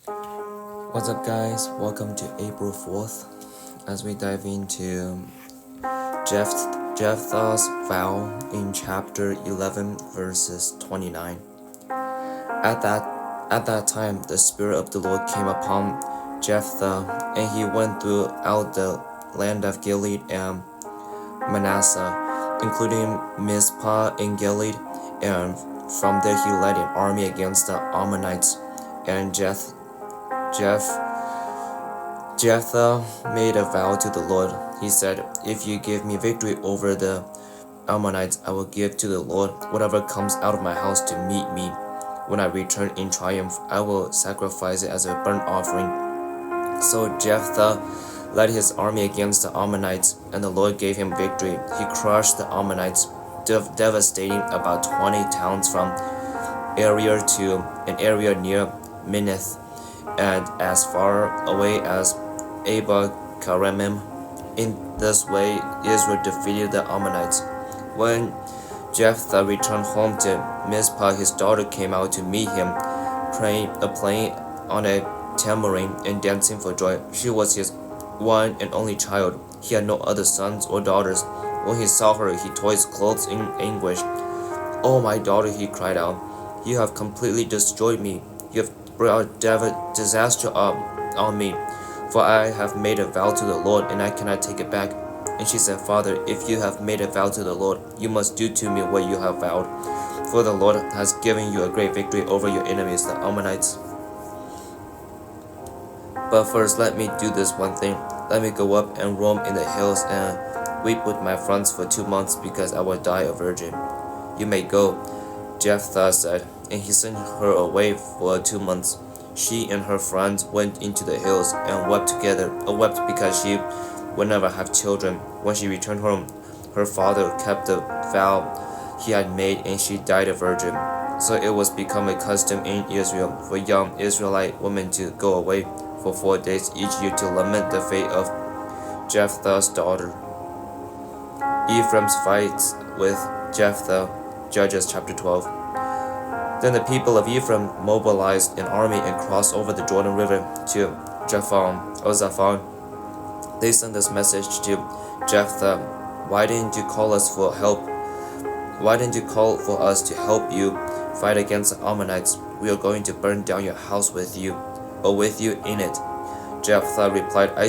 What's up, guys? Welcome to April 4th as we dive into Jephthah's vow in chapter 11, verses 29. At that time, the Spirit of the Lord came upon Jephthah, and he went throughout the land of Gilead and Manasseh, including Mizpah in Gilead, and from there he led an army against the Ammonites, and Jephthah made a vow to the Lord. He said, "If you give me victory over the Ammonites, I will give to the Lord whatever comes out of my house to meet me. When I return in triumph, I will sacrifice it as a burnt offering." So Jephthah led his army against the Ammonites, and the Lord gave him victory. He crushed the Ammonites, devastating about 20 towns from area to an area near Minnith, and as far away as Abel-Keramim. In this way, Israel defeated the Ammonites. When Jephthah returned home to Mizpah, his daughter came out to meet him, playing on a tambourine and dancing for joy. She was his one and only child. He had no other sons or daughters. When he saw her, he tore his clothes in anguish. "Oh, my daughter," he cried out, "you have completely destroyed me. You have brought disaster on me, for I have made a vow to the Lord, and I cannot take it back." And she said, "Father, if you have made a vow to the Lord, you must do to me what you have vowed, for the Lord has given you a great victory over your enemies, the Ammonites. But first, let me do this one thing. Let me go up and roam in the hills and weep with my friends for 2 months, because I will die a virgin." "You may go," Jephthah said, and he sent her away for 2 months. She and her friends went into the hills and wept together, wept because she would never have children. When she returned home, her father kept the vow he had made, and she died a virgin. So it was become a custom in Israel for young Israelite women to go away for 4 days each year to lament the fate of Jephthah's daughter. Ephraim's fights with Jephthah, Judges chapter 12. Then the people of Ephraim mobilized an army and crossed over the Jordan River to Zaphon. They sent this message to Jephthah: "Why didn't you call us for help? Why didn't you call for us to help you fight against the Ammonites? We are going to burn down your house with you in it." Jephthah replied, "I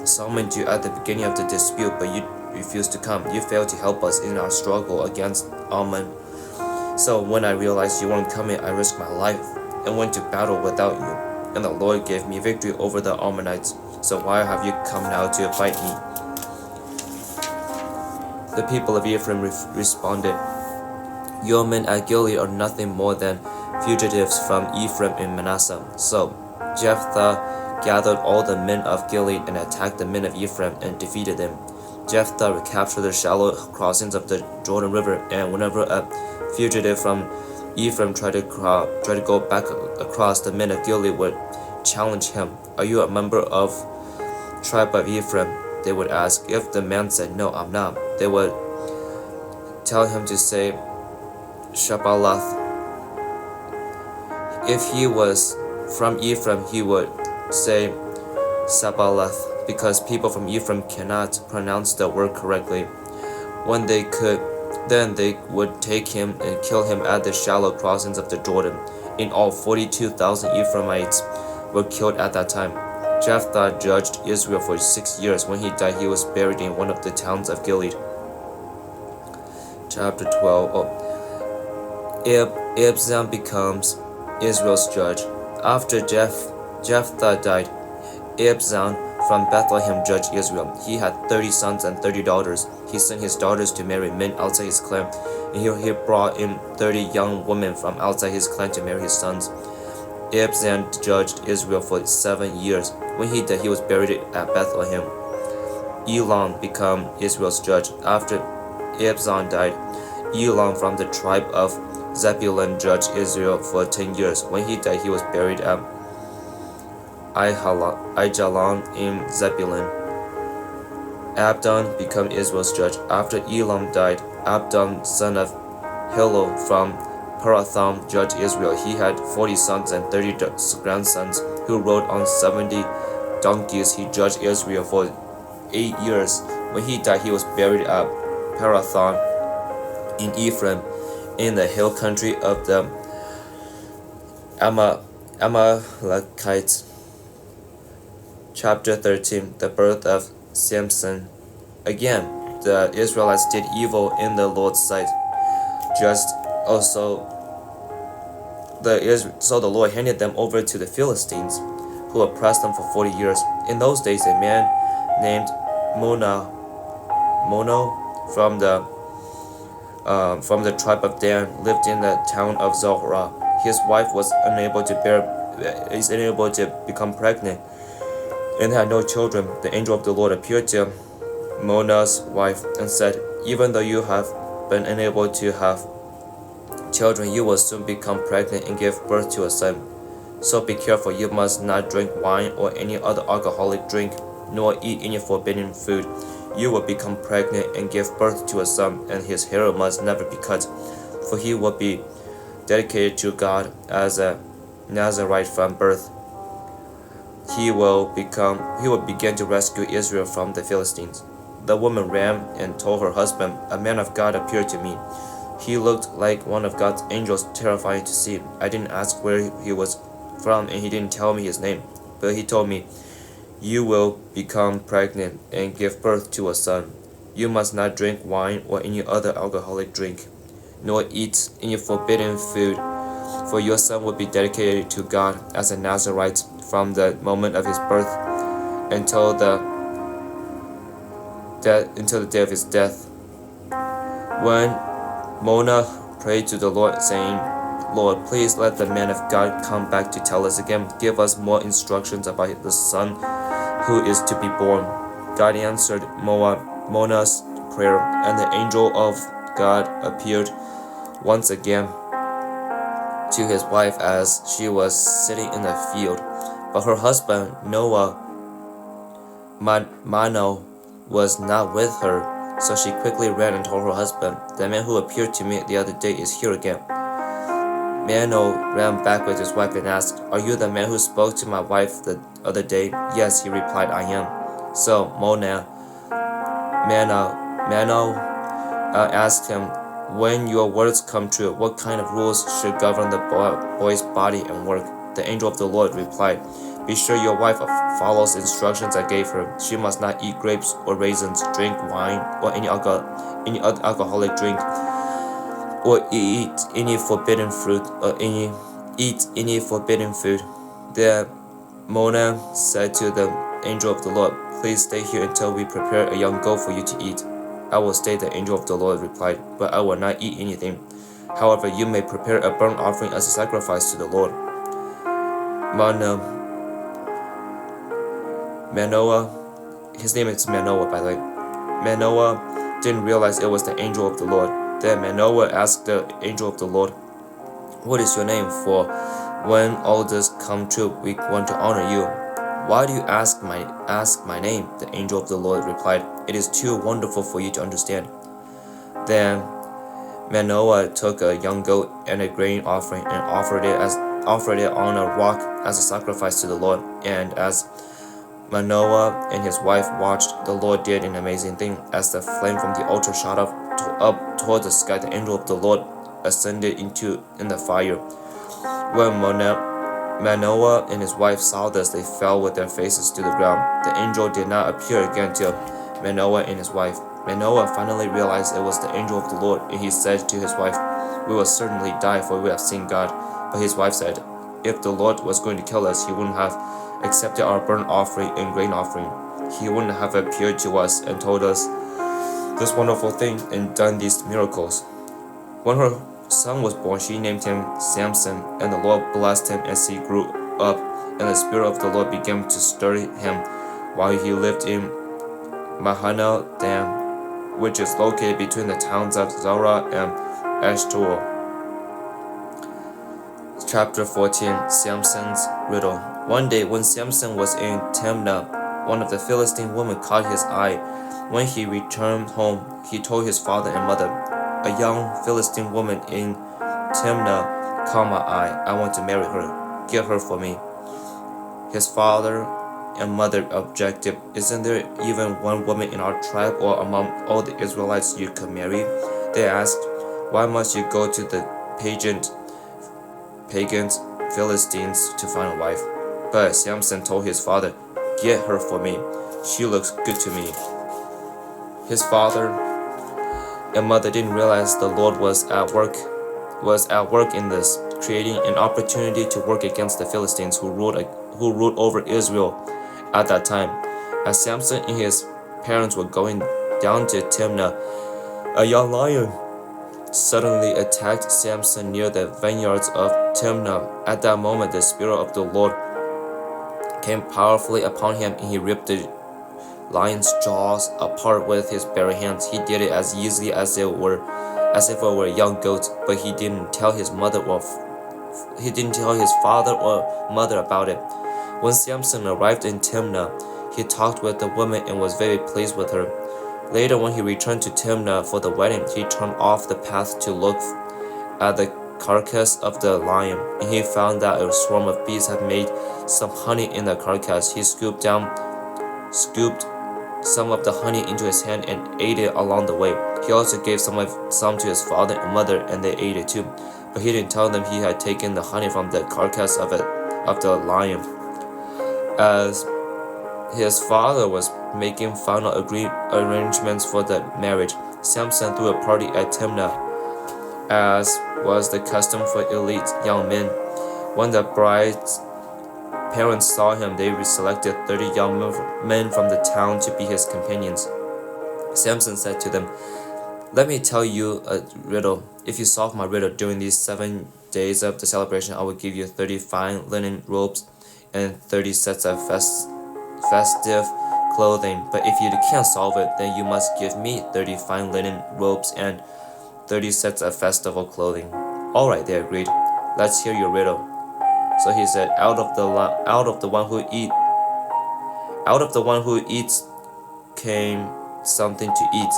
summoned you at the beginning of the dispute, but you refused to come. You failed to help us in our struggle against Ammon. So when I realized you weren't coming, I risked my life and went to battle without you. And the Lord gave me victory over the Ammonites. So why have you come now to fight me?" The people of Ephraim responded, "Your men at Gilead are nothing more than fugitives from Ephraim and Manasseh." So Jephthah gathered all the men of Gilead and attacked the men of Ephraim and defeated them. Jephthah recaptured the shallow crossings of the Jordan River, and whenever a fugitive from Ephraim tried to go back across, the men of Gilead would challenge him. "Are you a member of tribe of Ephraim?" they would ask. If the man said, "No, I'm not," they would tell him to say Shabalath. If he was from Ephraim, he would say Sabalath, because people from Ephraim cannot pronounce the word correctly. When they could, then they would take him and kill him at the shallow crossings of the Jordan. In all, 42,000 Ephraimites were killed at that time. Jephthah judged Israel for 6 years. When he died, he was buried in one of the towns of Gilead. Chapter 12. Ibzan becomes Israel's judge. After Jephthah died, Ibzan from Bethlehem judged Israel. He had 30 sons and 30 daughters. He sent his daughters to marry men outside his clan, and he brought in 30 young women from outside his clan to marry his sons. Ibzan judged Israel for 7 years. When he died, he was buried at Bethlehem. Elon became Israel's judge. After Ibzan died, Elon from the tribe of Zebulun judged Israel for 10 years. When he died, he was buried at Aijalon in Zebulun. Abdon became Israel's judge. After Elam died, Abdon, son of Hillel from Parathon judged Israel. He had 40 sons and 30 grandsons who rode on 70 donkeys. He judged Israel for 8 years. When he died, he was buried at Parathon in Ephraim, in the hill country of the Amalekites. Chapter 13. The birth of Samson. Again, the Israelites did evil in the Lord's sight. So the Lord handed them over to the Philistines, who oppressed them for 40 years. In those days, a man named Mono from the tribe of Dan lived in the town of Zorah. His wife was unable to become pregnant and had no children. The angel of the Lord appeared to Mona's wife and said, "Even though you have been unable to have children, you will soon become pregnant and give birth to a son. So be careful, you must not drink wine or any other alcoholic drink, nor eat any forbidden food. You will become pregnant and give birth to a son, and his hair must never be cut, for he will be dedicated to God as a Nazarite from birth. He will begin to rescue Israel from the Philistines." The woman ran and told her husband, "A man of God appeared to me. He looked like one of God's angels, terrifying to see. I didn't ask where he was from, and he didn't tell me his name, but he told me, 'You will become pregnant and give birth to a son. You must not drink wine or any other alcoholic drink, nor eat any forbidden food, for your son will be dedicated to God as a Nazarite from the moment of his birth until the day of his death." When Mona prayed to the Lord, saying, "Lord, please let the man of God come back to tell us again. Give us more instructions about the son who is to be born." God answered Mona's prayer, and the angel of God appeared once again to his wife as she was sitting in the field. But her husband Mano was not with her, so she quickly ran and told her husband, "The man who appeared to me the other day is here again." Mano ran back with his wife and asked, "Are you the man who spoke to my wife the other day?" "Yes," he replied, "I am." So Mano asked him, "When your words come true, what kind of rules should govern the boy's body and work?" The angel of the Lord replied, "Be sure your wife follows instructions I gave her. She must not eat grapes or raisins, drink wine or any other alcoholic drink, or eat any forbidden fruit eat any forbidden food." Then Mona said to the angel of the Lord, "Please stay here until we prepare a young goat for you to eat." "I will stay," the angel of the Lord replied, "but I will not eat anything. However, you may prepare a burnt offering as a sacrifice to the Lord." Manoah, his name is Manoah, by the way. Manoah didn't realize it was the angel of the Lord. Then Manoah asked the angel of the Lord, "What is your name? For when all this come true, we want to honor you." "Why do you ask my name?" the angel of the Lord replied. "It is too wonderful for you to understand." Then Manoah took a young goat and a grain offering and offered it on a rock as a sacrifice to the Lord. And as Manoah and his wife watched, the Lord did an amazing thing. As the flame from the altar shot up toward the sky, the angel of the Lord ascended in the fire. When Manoah and his wife saw this, they fell with their faces to the ground. The angel did not appear again to Manoah and his wife. Manoah finally realized it was the angel of the Lord, and he said to his wife, "We will certainly die, for we have seen God." But his wife said, "If the Lord was going to kill us, he wouldn't have accepted our burnt offering and grain offering. He wouldn't have appeared to us and told us this wonderful thing and done these miracles." When her son was born, she named him Samson, and the Lord blessed him as he grew up, and the Spirit of the Lord began to stir him while he lived in Mahanaim, which is located between the towns of Zorah and Eshtaol. Chapter 14. Samson's Riddle. One day, when Samson was in Timnah, one of the Philistine women caught his eye. When he returned home, he told his father and mother. A young Philistine woman in Timnah caught my eye. I want to marry her. Get her for me." His father and mother objected. "Isn't there even one woman in our tribe or among all the Israelites you could marry?" They asked. "Why must you go to the pagans Philistines to find a wife?" But Samson told his father, "Get her for me. She looks good to me." His father and mother didn't realize the Lord was at work in this, creating an opportunity to work against the Philistines who ruled over Israel at that time. As Samson and his parents were going down to Timnah, a young lion suddenly attacked Samson near the vineyards of Timnah. At that moment, the Spirit of the Lord came powerfully upon him, and he ripped the lion's jaws apart with his bare hands. He did it as easily as if it were a young goat, but he didn't tell his father or mother about it. When Samson arrived in Timnah, he talked with the woman and was very pleased with her. Later, when he returned to Timnah for the wedding, he turned off the path to look at the carcass of the lion, and he found that a swarm of bees had made some honey in the carcass. He scooped some of the honey into his hand and ate it along the way. He also gave some to his father and mother, and they ate it too. But he didn't tell them he had taken the honey from the carcass of the lion. As his father was making final arrangements for the marriage, Samson threw a party at Timnah, as was the custom for elite young men. When the bride's parents saw him, they selected 30 young men from the town to be his companions. Samson said to them, "Let me tell you a riddle. If you solve my riddle during these 7 days of the celebration, I will give you 30 fine linen robes and 30 sets of festive clothing. But if you can't solve it, then you must give me 30 fine linen robes and 30 sets of festival clothing." "All right," they agreed. "Let's hear your riddle." So he said, out of the one who eats came something to eat.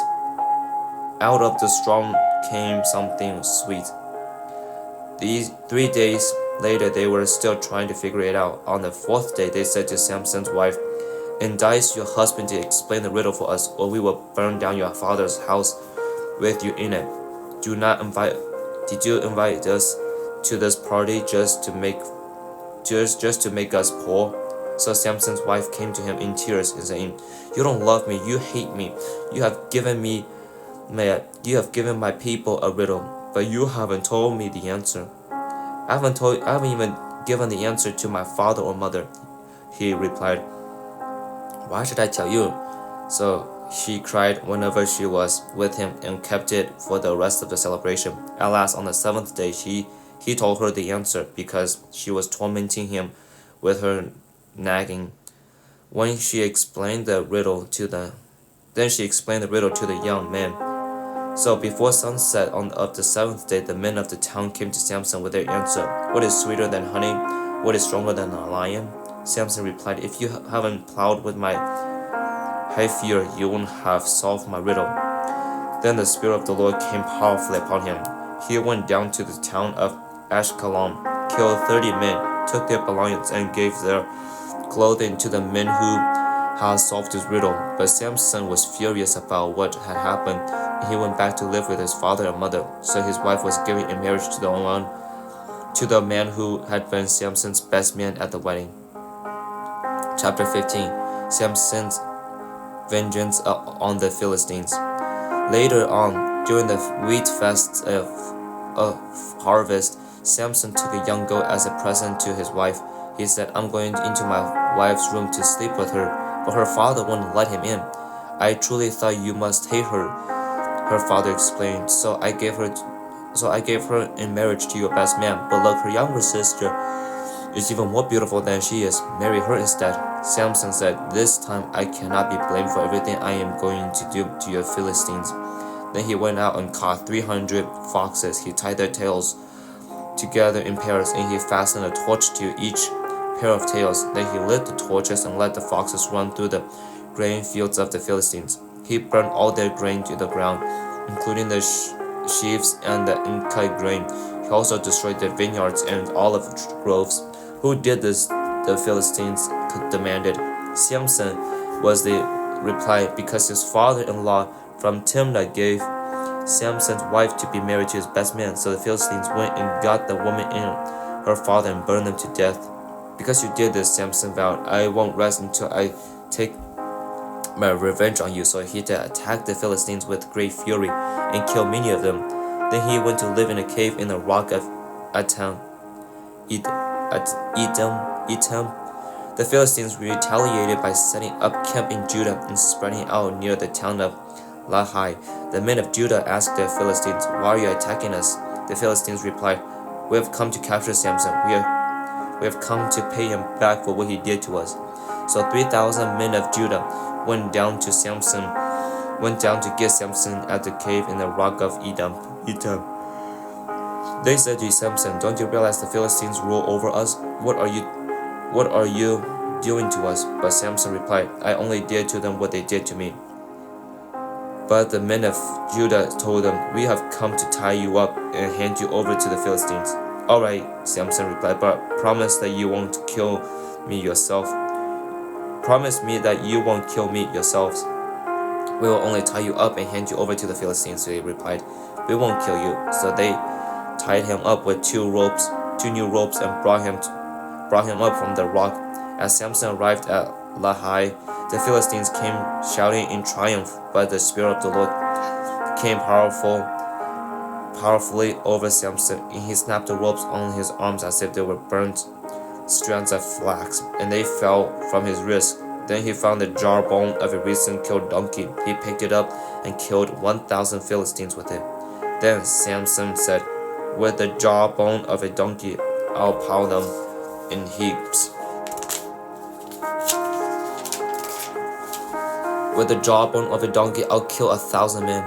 Out of the strong came something sweet. These 3 days later, they were still trying to figure it out. On the 4th day, they said to Samson's wife, "Entice your husband to explain the riddle for us, or we will burn down your father's house with you in it. Did you invite us to this party just to make us poor?" So Samson's wife came to him in tears and saying, "You don't love me, you hate me. You have given my people a riddle, but you haven't told me the answer." I haven't even given the answer to my father or mother," he replied. "Why should I tell you?" So she cried whenever she was with him and kept it for the rest of the celebration. At last, on the 7th day, he told her the answer because she was tormenting him with her nagging. Then she explained the riddle to the young men. So before sunset of the 7th day, the men of the town came to Samson with their answer. "What is sweeter than honey? What is stronger than a lion?" Samson replied, "If you haven't plowed with my heifer, you won't have solved my riddle." Then the Spirit of the Lord came powerfully upon him. He went down to the town of Ashkelon, killed 30 men, took their belongings, and gave their clothing to the men who had solved his riddle. But Samson was furious about what had happened, and he went back to live with his father and mother. So his wife was given in marriage to the man who had been Samson's best man at the wedding. Chapter 15. Samson's vengeance on the Philistines. Later on, during the wheat fest of harvest, Samson took a young goat as a present to his wife. He said, "I'm going into my wife's room to sleep with her," but her father wouldn't let him in. "I truly thought you must hate her," her father explained. So I gave her in marriage to your best man. But look, her younger sister is even more beautiful than she is. Marry her instead." Samson said, "This time I cannot be blamed for everything I am going to do to your Philistines." Then he went out and caught 300 foxes. He tied their tails together in pairs, and he fastened a torch to each pair of tails. Then he lit the torches and let the foxes run through the grain fields of the Philistines. He burned all their grain to the ground, including the sheaves and the uncut grain. He also destroyed their vineyards and olive groves. Who did this? The Philistines demanded. Samson was the reply, because his father-in-law from Timnah gave Samson's wife to be married to his best man. So the Philistines went and got the woman and her father and burned them to death. Because you did this, Samson vowed, I won't rest until I take my revenge on you. So he attacked the Philistines with great fury and killed many of them. Then he went to live in a cave in the rock of Etam. The Philistines retaliated by setting up camp in Judah and spreading out near the town of Lahai. The men of Judah asked the Philistines, why are you attacking us? The Philistines replied, we have come to capture Samson. We have come to pay him back for what he did to us. So 3,000 men of Judah went down to get Samson at the cave in the rock of Etam. They said to Samson, don't you realize the Philistines rule over us? What are you doing to us? But Samson replied, I only did to them what they did to me. But the men of Judah told him, we have come to tie you up and hand you over to the Philistines. All right, Samson replied, but promise that you won't kill me yourself. Promise me that you won't kill me yourselves. We will only tie you up and hand you over to the Philistines. So he replied, we won't kill you. So they tied him up with two new ropes, and brought him up from the rock. As Samson arrived at Lahai, the Philistines came shouting in triumph, but the Spirit of the Lord came powerfully over Samson, and he snapped the ropes on his arms as if they were burnt strands of flax, and they fell from his wrists. Then he found the jawbone of a recent killed donkey. He picked it up and killed 1,000 Philistines with it. Then Samson said, with the jawbone of a donkey, I'll pile them in heaps. With the jawbone of a donkey, I'll kill 1,000 men.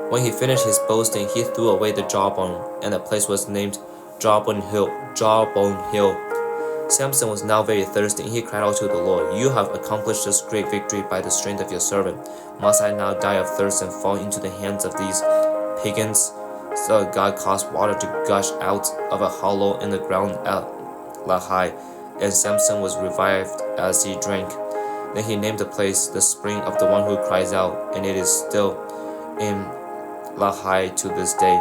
When he finished his boasting, he threw away the jawbone, and the place was named Jawbone Hill. Samson was now very thirsty, and he cried out to the Lord, you have accomplished this great victory by the strength of your servant. Must I now die of thirst and fall into the hands of these pagans? So God caused water to gush out of a hollow in the ground at Lahai, and Samson was revived as he drank. Then he named the place the spring of the one who cries out, and it is still in Lahai to this day.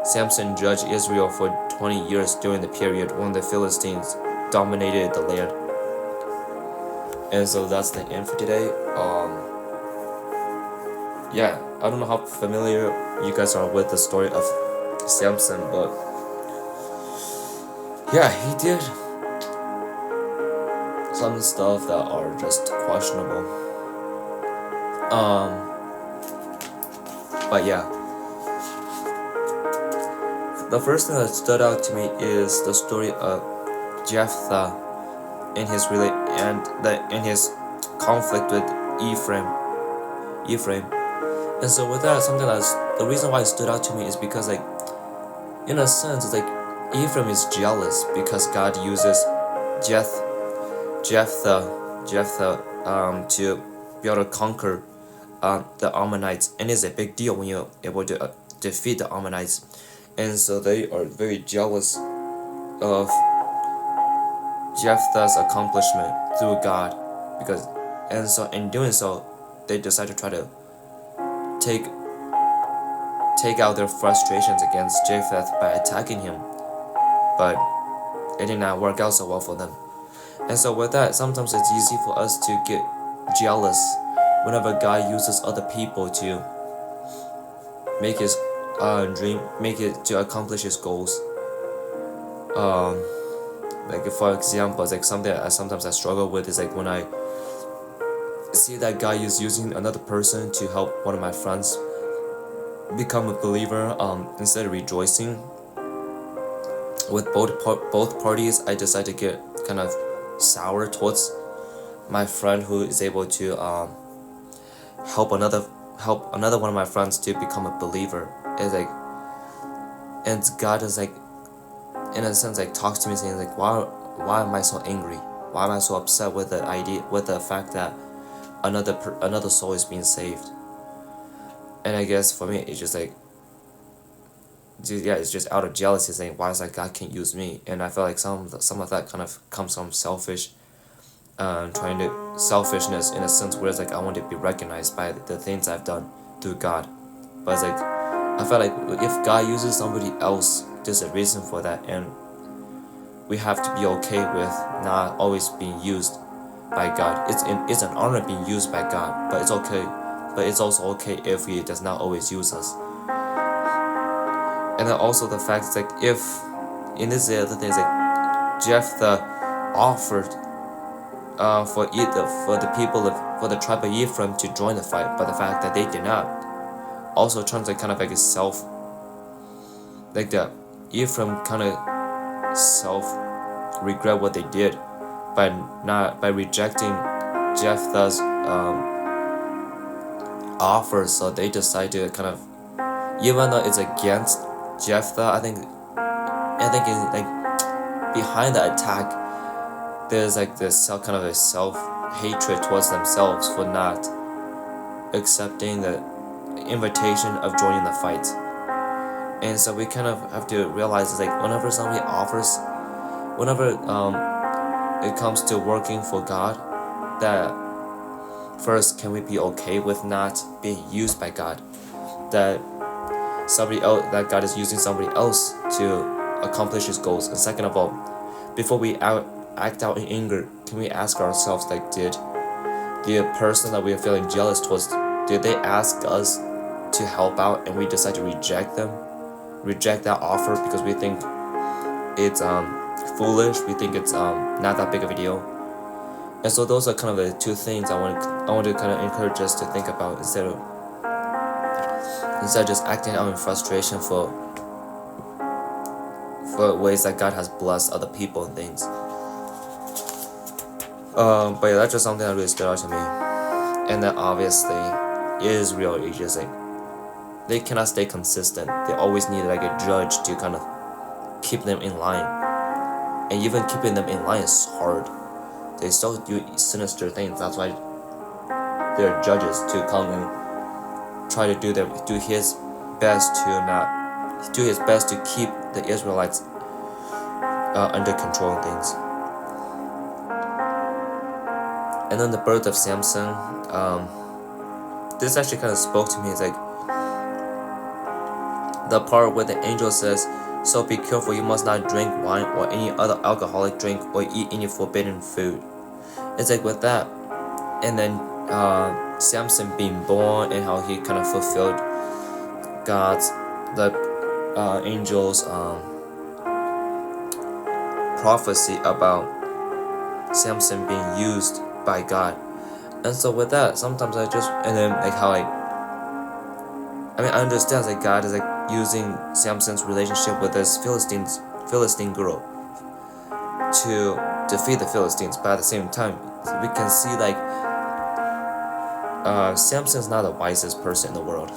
Samson judged Israel for 20 years during the period when the Philistines dominated the land. And so that's the end for today. Yeah, I don't know how familiar you guys are with the story of Samson, but yeah, he did some stuff that are just questionable. But yeah, the first thing that stood out to me is the story of Jephthah in his conflict with Ephraim. And so with that, the reason why it stood out to me is because, like, in a sense, it's like Ephraim is jealous because God uses Jephthah to be able to conquer the Ammonites, and it's a big deal when you're able to defeat the Ammonites. And so they are very jealous of Jephthah's accomplishment through God, and so in doing so, they decide to try to take out their frustrations against Jephthah by attacking him, but it did not work out so well for them. And so with that, sometimes it's easy for us to get jealous whenever God uses other people to make his to accomplish his goals. Like, for example, it's like something sometimes I struggle with is like when I see that God is using another person to help one of my friends become a believer. Instead of rejoicing with both parties, I decide to get kind of sour towards my friend who is able to help another one of my friends to become a believer. It's like, and God is like, in a sense, like, talks to me saying like, why am I so angry? Why am I so upset with the fact that another soul is being saved? And I guess for me, it's just like, it's just out of jealousy, saying, why is that God can't use me? And I feel like some of that kind of comes from selfishness in a sense where it's like I want to be recognized by the things I've done through God. But it's like I feel like if God uses somebody else, there's a reason for that, and we have to be okay with not always being used by God. It's an honor being used by God, but it's okay. But it's also okay if He does not always use us. And then also the fact is like if in this the other thing is like Jephthah offered for the tribe of Ephraim to join the fight, but the fact that they did not also turns like kind of like a self, like the Ephraim kind of self regret what they did by rejecting Jephthah's offer. So they decide to kind of, even though it's against Jephthah, I think in like behind the attack there's like this kind of a self-hatred towards themselves for not accepting the invitation of joining the fight. And so we kind of have to realize it's like whenever somebody offers, whenever it comes to working for God, that first, can we be okay with not being used by God? That God is using somebody else to accomplish His goals. And second of all, before we act out in anger, can we ask ourselves, like, did the person that we are feeling jealous towards, did they ask us to help out and we decide to reject that offer because we think it's foolish, we think it's not that big of a deal? And so those are kind of the two things I want to kind of encourage us to think about, instead of just acting out in frustration for ways that God has blessed other people and things. But yeah, that's just something that really stood out to me. And then obviously Israel is just like, they cannot stay consistent. They always need like a judge to kind of keep them in line. And even keeping them in line is hard. They still do sinister things. That's why there are judges to come and try to do his best to keep the Israelites under control and things. And then the birth of Samson, this actually kind of spoke to me. It's like the part where the angel says, "So be careful, you must not drink wine or any other alcoholic drink or eat any forbidden food." It's like with that, and then Samson being born and how he kind of fulfilled the angel's prophecy about Samson being used by God. And so with that, sometimes I understand that God is like using Samson's relationship with this Philistine girl to defeat the Philistines, but at the same time we can see like Samson's not the wisest person in the world.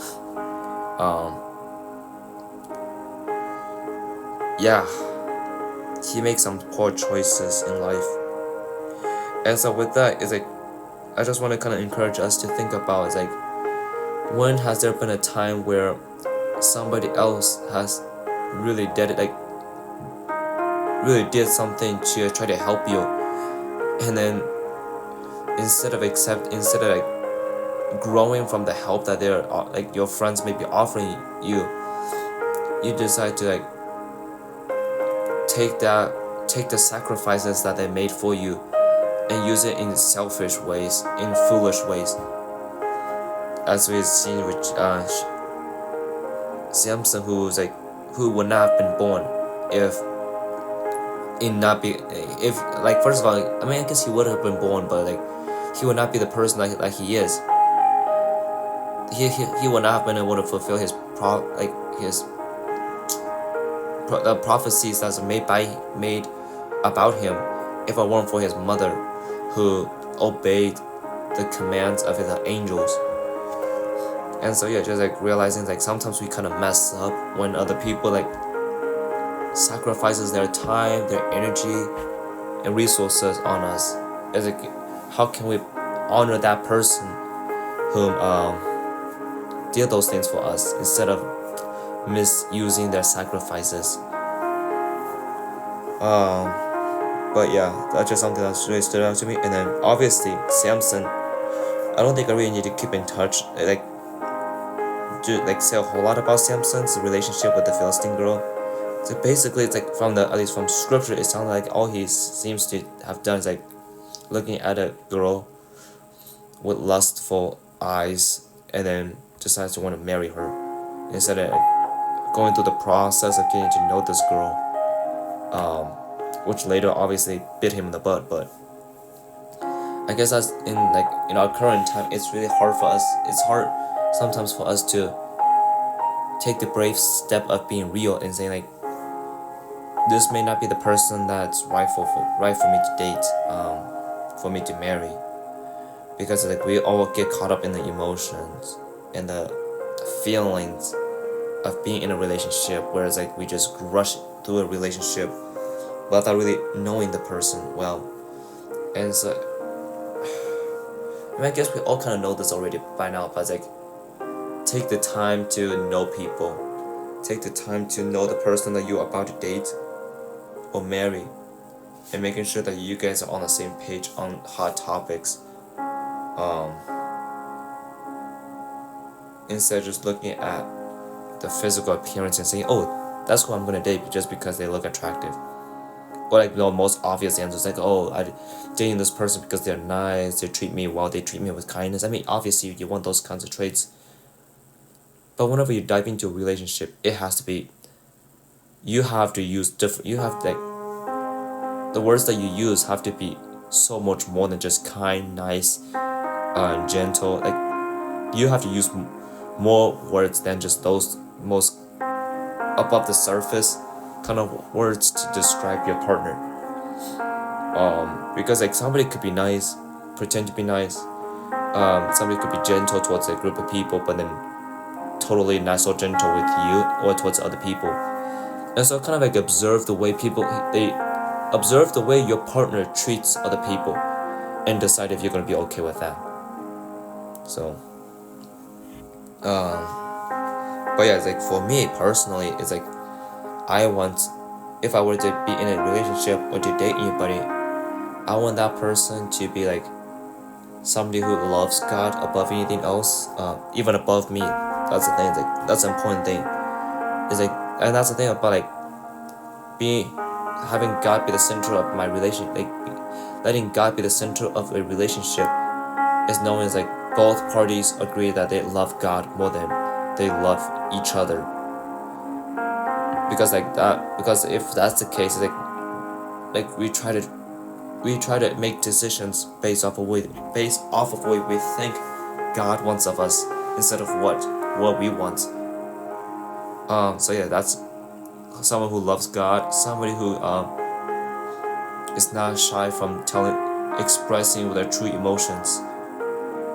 He makes some poor choices in life. And so with that, it's like I just want to kind of encourage us to think about, it's like, when has there been a time where somebody else has really did something to try to help you, and then instead of like growing from the help that they're like your friends may be offering you, you decide to like take the sacrifices that they made for you and use it in selfish ways, in foolish ways, as we've seen with Samson, who would not have been born first of all, I guess he would have been born, but like he would not be the person like he is. He would not have been able to fulfill the prophecies that's made about him if it weren't for his mother, who obeyed the commands of the angels. And so just like realizing like sometimes we kind of mess up when other people like sacrifices their time, their energy, and resources on us. It's like, how can we honor that person whom did those things for us, instead of misusing their sacrifices. But yeah, that's just something that's really stood out to me. And then obviously Samson, I don't think I really need to keep in touch, to say a whole lot about Samson's relationship with the Philistine girl. So basically, it's like from at least from scripture, it sounds like all he seems to have done is like looking at a girl with lustful eyes, and then decides to want to marry her instead of going through the process of getting to know this girl, which later obviously bit him in the butt. But I guess that's in our current time, it's really hard for us. It's hard sometimes for us to take the brave step of being real and saying like, this may not be the person that's right for me to date, for me to marry, because like we all get caught up in the emotions and the feelings of being in a relationship, whereas like we just rush through a relationship without really knowing the person well. And so I guess we all kind of know this already by now, but it's like, take the time to know people, take the time to know the person that you're about to date or marry, and making sure that you guys are on the same page on hot topics, instead of just looking at the physical appearance and saying, oh, that's who I'm gonna date just because they look attractive. Or like the most obvious answer is like, oh, I'm dating this person because they're nice, they treat me well, they treat me with kindness. I mean, obviously you want those kinds of traits, but whenever you dive into a relationship, it has to be, you have to use different, you have like, the words that you use have to be so much more than just kind, nice, gentle. Like, you have to use more words than just those most above the surface kind of words to describe your partner. Because like somebody could be nice, pretend to be nice. Somebody could be gentle towards a group of people, but then totally not so gentle with you or towards other people. And so kind of like observe the way observe the way your partner treats other people, and decide if you're gonna be okay with that. So, but yeah, it's like for me personally, it's like if I were to be in a relationship or to date anybody, I want that person to be like somebody who loves God above anything else, even above me. That's the thing. Like, that's an important thing. It's like, and that's the thing about like having God be the center of my relationship. Like, letting God be the center of a relationship is known as like both parties agree that they love God more than they love each other. Because if that's the case, it's like we try to make decisions based off of what we think God wants of us instead of what we want. So yeah, that's someone who loves God, somebody who is not shy from expressing their true emotions.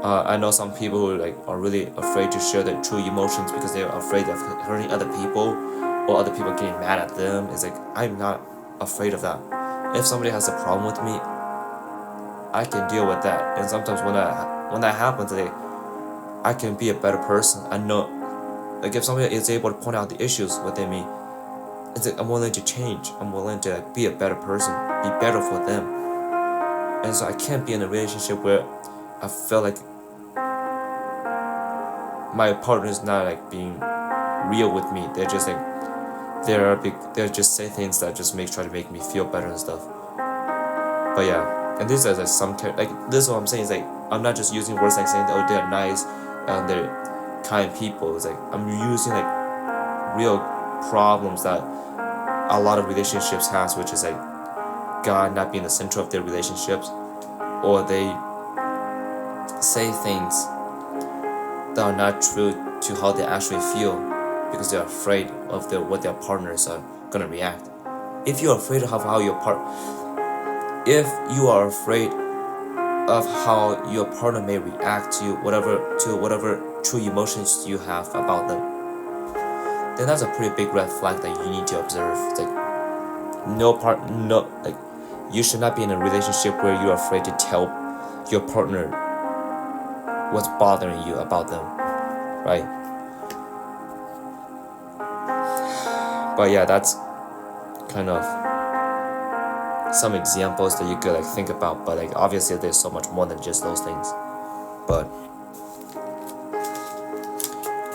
I know some people who are really afraid to share their true emotions because they're afraid of hurting other people or other people getting mad at them. It's like, I'm not afraid of that. If somebody has a problem with me, I can deal with that. And sometimes when that happens, I can be a better person. I know, like, if somebody is able to point out the issues within me, it's like I'm willing to change. I'm willing to be a better person, be better for them. And so I can't be in a relationship where I feel like my partner is not being real with me. They're just they're just say things that just try to make me feel better and stuff. But yeah, and this is this is what I'm saying. Is I'm not just using words saying they're nice and they're kind people. It's I'm using real problems that a lot of relationships has, which is God not being the center of their relationships, or they say things that are not true to how they actually feel because they're afraid of what their partners are gonna react. If you are afraid of how if you are afraid of how your partner may react to whatever true emotions you have about them, then that's a pretty big red flag that you need to observe. It's you should not be in a relationship where you're afraid to tell your partner what's bothering you about them, right? But yeah, that's kind of some examples that you could like think about. But like obviously there's so much more than just those things. But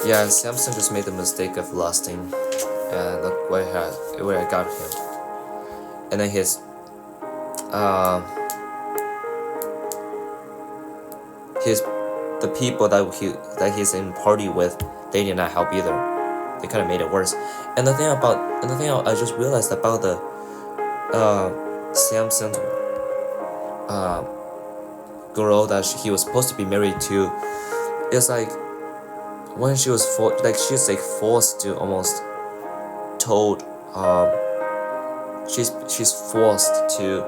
yeah, Samson just made the mistake of lusting, and look where I got him. And then the people that he's in party with, they did not help either. They kind of made it worse. And the thing I just realized about the Samson's girl that he was supposed to be married to is like when she was she's like forced to almost told she's forced to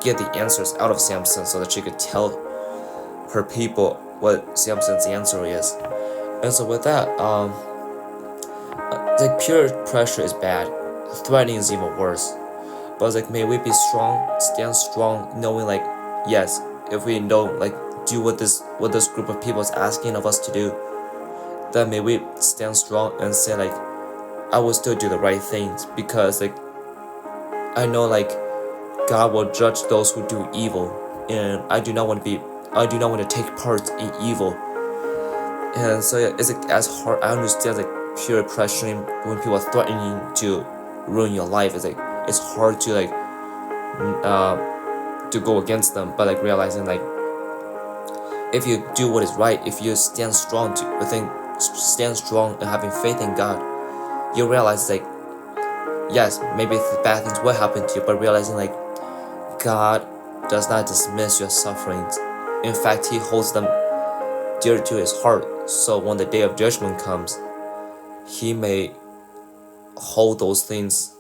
get the answers out of Samson so that she could tell her people what Samson's answer is. And so with that, like peer pressure is bad, threatening is even worse. But it's like, may we be strong, stand strong, knowing like, yes, if we don't like do what this group of people is asking of us to do, then may we stand strong and say like, I will still do the right things, because like I know like God will judge those who do evil, and I do not want to take part in evil. And so yeah, it's like as hard. I understand like peer pressuring when people are threatening to ruin your life. It's like it's hard to like to go against them, but like realizing like if you do what is right, if you stand strong and having faith in God, you realize like yes, maybe bad things will happen to you, but realizing like God does not dismiss your sufferings. In fact, He holds them dear to His heart. So when the day of judgment comes, He may hold those things,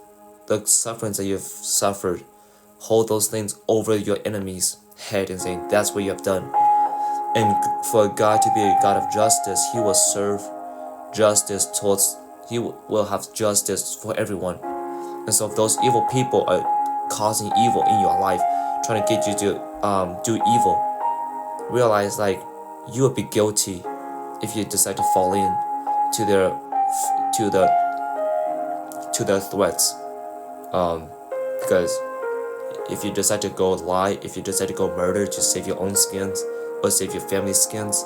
the sufferings that you've suffered, hold those things over your enemy's head and saying, that's what you have done. And for God to be a God of justice, He will serve justice He will have justice for everyone. And so if those evil people are causing evil in your life, trying to get you to do evil, realize like you will be guilty if you decide to fall in to their threats. Because if you decide to go lie, if you decide to go murder to save your own skins or save your family's skins,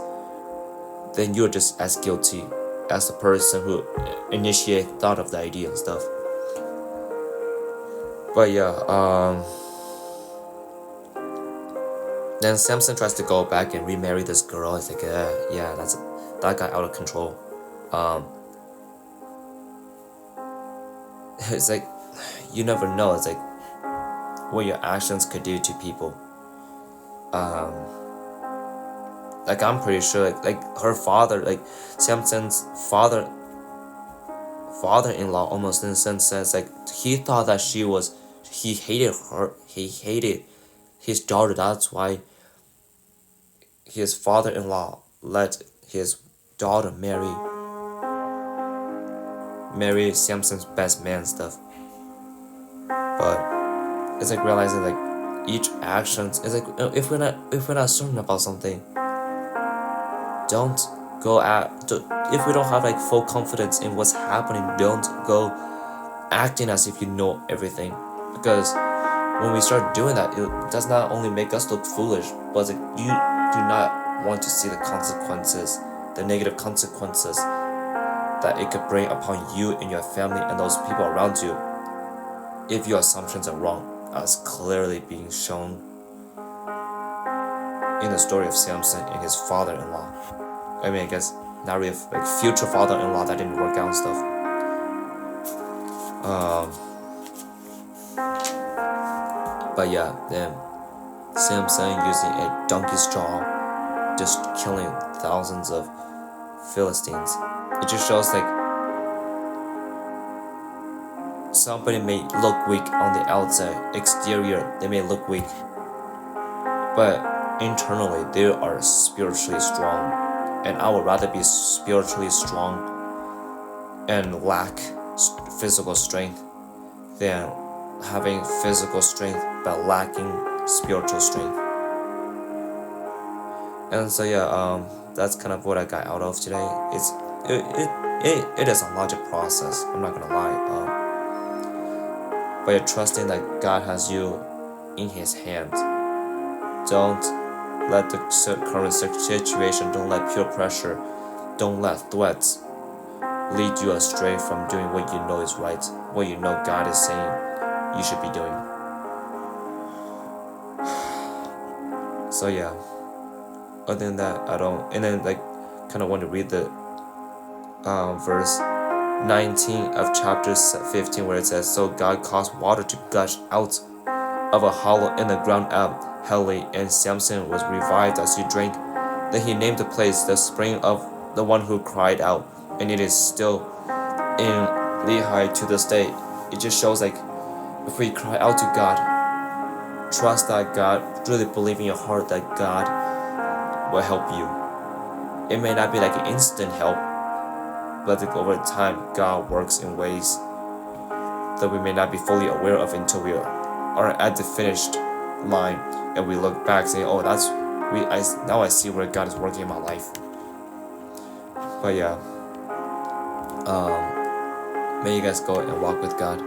then you're just as guilty as the person who thought of the idea and stuff. But yeah, then Samson tries to go back and remarry this girl. It's like, yeah, that got out of control. It's like you never know. It's like what your actions could do to people. Like I'm pretty sure, like her father, like Samson's father-in-law, almost in a sense says like he thought that he hated her, he hated his daughter. That's why his father-in-law let his daughter marry Samson's best man stuff. But it's like realizing like each actions is like if we're not certain about something, don't go if we don't have like full confidence in what's happening, don't go acting as if you know everything, because when we start doing that, it does not only make us look foolish, but like you do not want to see the consequences, the negative consequences that it could bring upon you and your family and those people around you if your assumptions are wrong, as clearly being shown in the story of Samson and his father-in-law. I mean, I guess not really like future father-in-law that didn't work out and stuff. But yeah, then Samson using a donkey's jaw, just killing thousands of Philistines. It just shows like somebody may look weak on the outside, exterior, they may look weak, but internally they are spiritually strong. And I would rather be spiritually strong and lack physical strength than having physical strength but lacking spiritual strength. And so yeah, that's kind of what I got out of today. It's it is a logic process. I'm not gonna lie. But you're trusting that God has you in His hand. Don't let the current situation, don't let peer pressure, don't let threats lead you astray from doing what you know is right, what you know God is saying you should be doing. So yeah, other than that, I don't. And then kind of want to read the verse 19 of chapter 15 where it says, "So God caused water to gush out of a hollow in the ground at Heli, and Samson was revived as he drank. Then he named the place the spring of the one who cried out, and it is still in Lehi to this day." It just shows if we cry out to God, trust that God, really believe in your heart that God will help you. It may not be an instant help, but over time God works in ways that we may not be fully aware of until we are at the finished line and we look back saying, "Oh, now I see where God is working in my life." But yeah, may you guys go and walk with God.